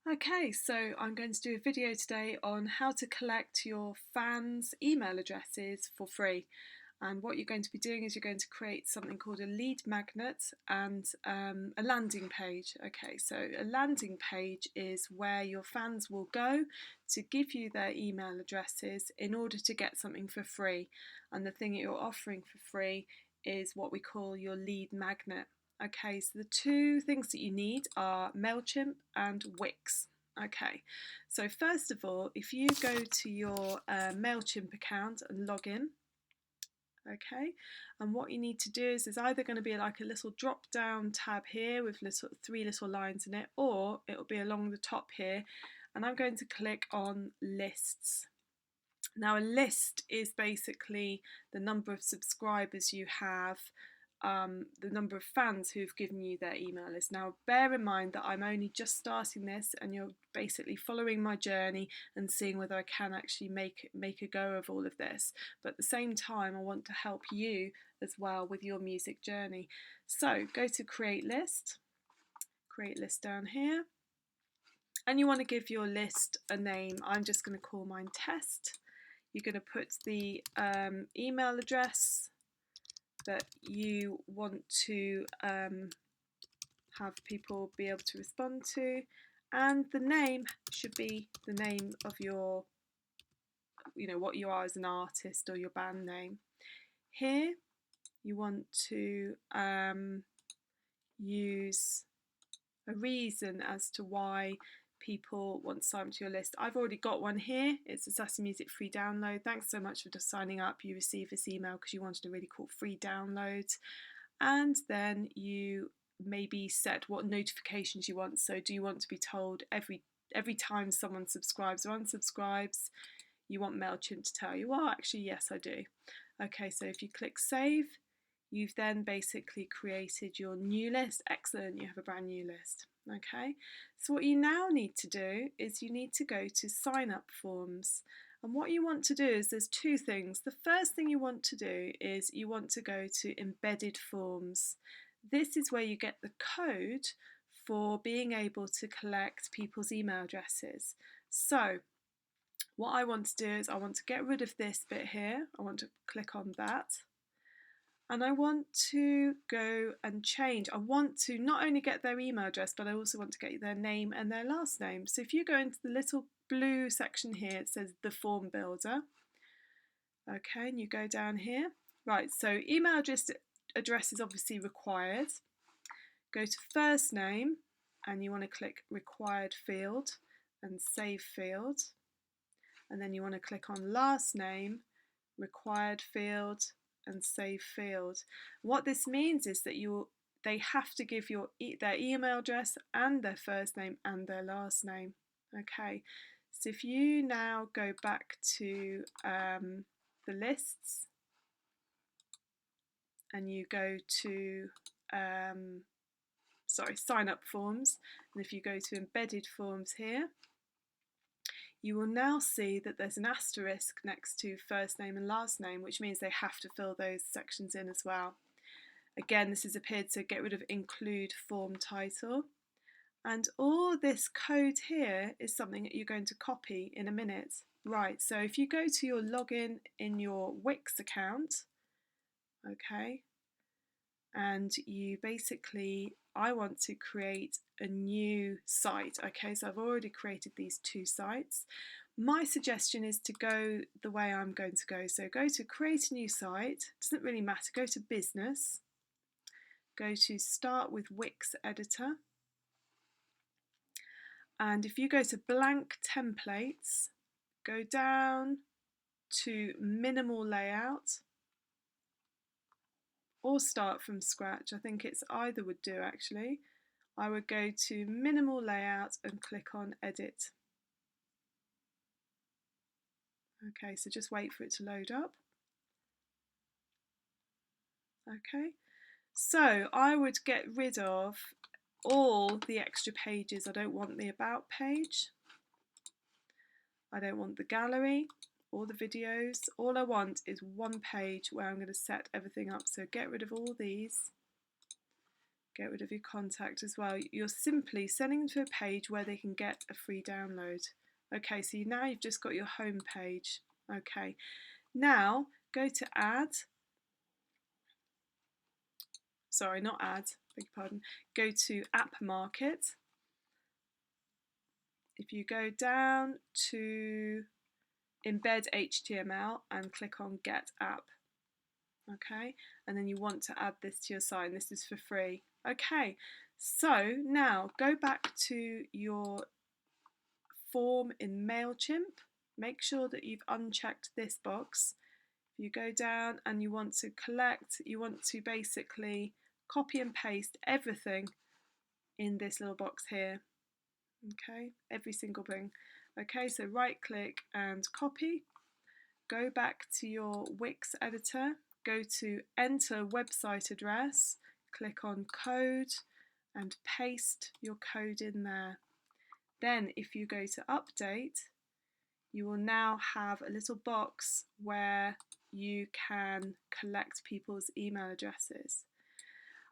Okay, so I'm going to do a video today on how to collect your fans' email addresses for free. And what you're going to be doing is you're going to create something called a lead magnet and a landing page. Okay, so a landing page is where your fans will go to give you their email addresses in order to get something for free. And the thing that you're offering for free is what we call your lead magnet. Okay, so the two things that you need are Mailchimp and Wix. Okay, so first of all, if you go to your Mailchimp account and log in, okay, and what you need to do is there's either going to be like a little drop down tab here with three little lines in it, or it'll be along the top here, and I'm going to click on lists. Now a list is basically the number of subscribers you have, the number of fans who've given you their email list. Now bear in mind that I'm only just starting this and you're basically following my journey and seeing whether I can actually make a go of all of this. But at the same time I want to help you as well with your music journey. So go to create list down here, and you want to give your list a name. I'm just going to call mine test. You're going to put the email address that you want to have people be able to respond to, and the name should be the name of your, what you are as an artist or your band name. Here you want to use a reason as to why people want to sign up to your list. I've already got one here. It's a Sassy Musik free download. Thanks so much for just signing up. You received this email because you wanted a really cool free download. And then you maybe set what notifications you want. So do you want to be told every time someone subscribes or unsubscribes? You want Mailchimp to tell you, well, actually, yes, I do. Okay, so if you click save, you've then basically created your new list. Excellent, you have a brand new list. Okay, so what you now need to do is you need to go to sign up forms. And what you want to do is there's two things. The first thing you want to do is you want to go to embedded forms. This is where you get the code for being able to collect people's email addresses. So what I want to do is I want to get rid of this bit here. I want to click on that. And I want to go and change. I want to not only get their email address, but I also want to get their name and their last name. So if you go into the little blue section here, it says the form builder. Okay, and you go down here. Right, so email address is obviously required. Go to first name and you want to click required field and save field. And then you want to click on last name, required field, and save field. What this means is that they have to give their email address and their first name and their last name. Okay, so if you now go back to the lists and you go to sign up forms, and if you go to embedded forms here, you will now see that there's an asterisk next to first name and last name, which means they have to fill those sections in as well. Again, this has appeared to get rid of include form title. And all this code here is something that you're going to copy in a minute. Right, so if you go to your login in your Wix account, okay, and you basically, I want to create a new site. Okay, so I've already created these two sites. My suggestion is to go the way I'm going to go. So go to create a new site, doesn't really matter, go to business, go to start with Wix editor, and if you go to blank templates, go down to minimal layout, or start from scratch. I think it's either would do actually. I would go to minimal layout and click on edit. Okay, so just wait for it to load up. Okay, so I would get rid of all the extra pages. I don't want the about page. I don't want the gallery or the videos. All I want is one page where I'm going to set everything up. So get rid of all these. get rid of your contact as well. You're simply sending them to a page where they can get a free download. Okay, so now you've just got your home page. Okay, now go to add. Sorry, not add, beg your pardon. Go to app market. If you go down to embed HTML and click on get app. Okay, and then you want to add this to your site, and this is for free. Okay, so now go back to your form in Mailchimp. Make sure that you've unchecked this box. You go down and you want to collect, you want to basically copy and paste everything in this little box here. Okay, every single thing. Okay, so right click and copy. Go back to your Wix editor. Go to enter website address, click on code and paste your code in there. Then if you go to update, you will now have a little box where you can collect people's email addresses.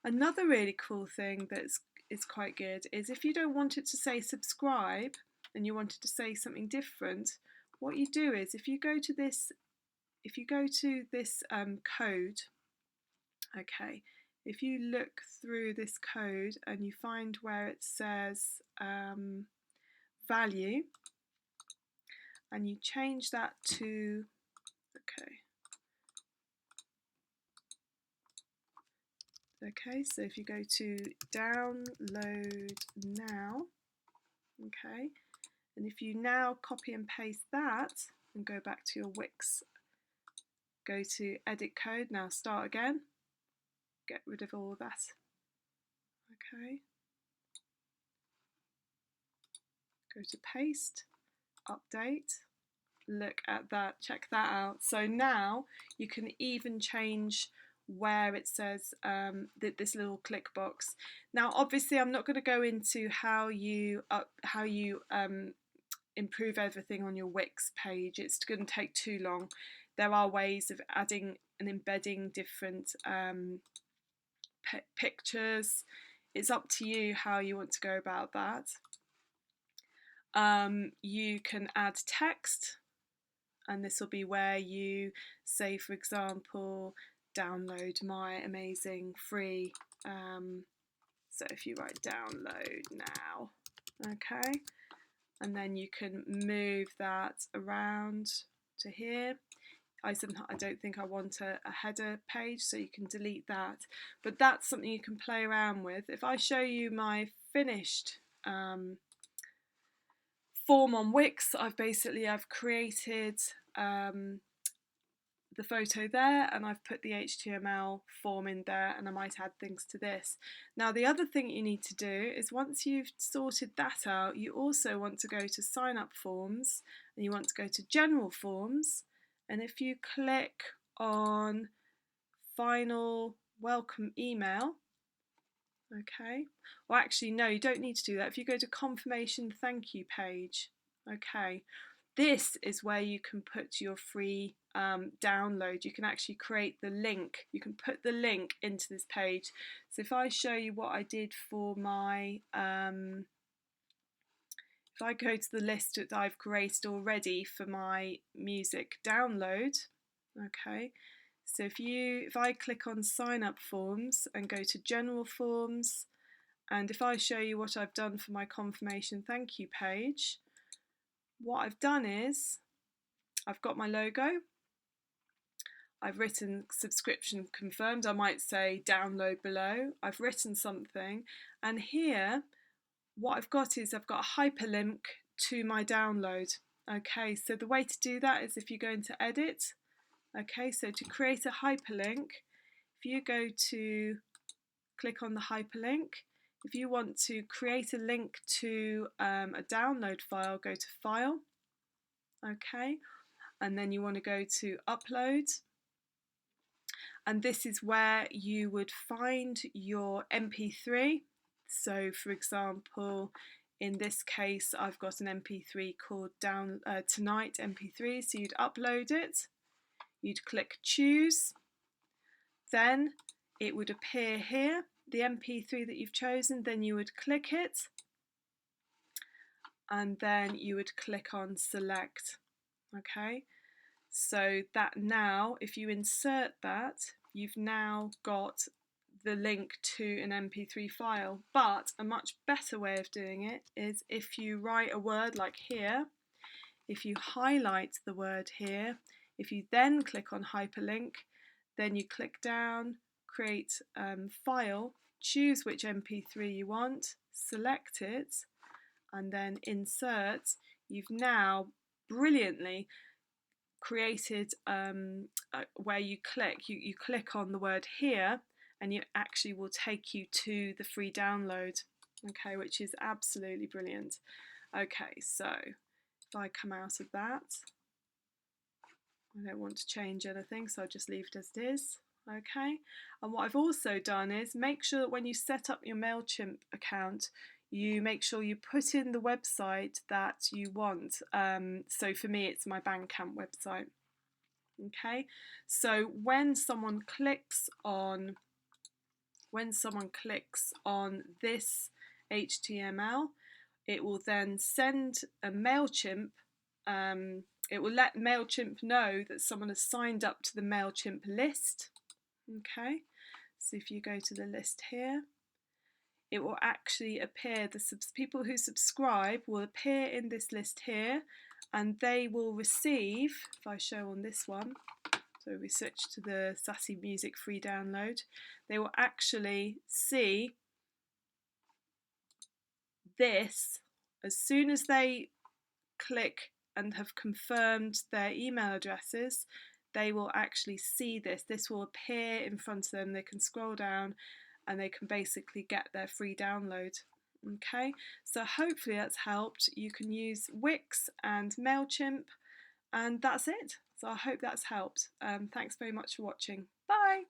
Another really cool thing that's quite good is if you don't want it to say subscribe and you want it to say something different, what you do is if you go to this code, okay, if you look through this code and you find where it says value and you change that to, okay, so if you go to download now, okay, and if you now copy and paste that and go back to your Wix, go to edit code, now start again, get rid of all that, okay, go to paste, update, look at that, check that out. So now you can even change where it says this little click box. Now obviously I'm not going to go into how you improve everything on your Wix page, it's going to take too long. There are ways of adding and embedding different pictures. It's up to you how you want to go about that. You can add text, and this will be where you say, for example, download my amazing free, so if you write download now, okay, and then you can move that around to here. I don't think I want a header page, so you can delete that, but that's something you can play around with. If I show you my finished form on Wix, I've created the photo there, and I've put the HTML form in there, and I might add things to this. Now the other thing you need to do is once you've sorted that out, you also want to go to sign up forms, and you want to go to general forms, and if you click on final welcome email, okay, well actually no, you don't need to do that. If you go to confirmation thank you page, okay, this is where you can put your free download. You can actually create the link, you can put the link into this page. So if I show you what I did for my, if I go to the list that I've created already for my music download, okay, so if I click on sign up forms and go to general forms, and if I show you what I've done for my confirmation thank you page, what I've done is I've got my logo, I've written subscription confirmed, I might say download below, I've written something, and here what I've got is I've got a hyperlink to my download. Okay, so the way to do that is if you go into edit, okay, so to create a hyperlink, if you go to click on the hyperlink, if you want to create a link to a download file, go to file, okay, and then you want to go to upload, and this is where you would find your MP3. So for example, in this case I've got an MP3 called Tonight MP3, so you'd upload it, you'd click choose, then it would appear here, the MP3 that you've chosen, then you would click it, and then you would click on select. Okay, so that now, if you insert that, you've now got the link to an MP3 file. But a much better way of doing it is if you write a word like here, if you highlight the word here, if you then click on hyperlink, then you click down, create file, choose which MP3 you want, select it, and then insert. You've now brilliantly created where you click on the word here, and it actually will take you to the free download, okay, which is absolutely brilliant. Okay, so if I come out of that, I don't want to change anything, so I'll just leave it as it is. Okay, and what I've also done is make sure that when you set up your Mailchimp account, you make sure you put in the website that you want. So for me, it's my Bandcamp website. Okay, so when someone clicks on this HTML, it will then send a Mailchimp. It will let Mailchimp know that someone has signed up to the Mailchimp list. Okay, so if you go to the list here, it will actually appear, the people who subscribe will appear in this list here, and they will receive, if I show on this one, so we switch to the Sassy Musik free download, they will actually see this as soon as they click and have confirmed their email addresses. They will actually see this. This will appear in front of them. They can scroll down and they can basically get their free download. Okay, so hopefully that's helped. You can use Wix and Mailchimp, and that's it. So I hope that's helped. Thanks very much for watching. Bye.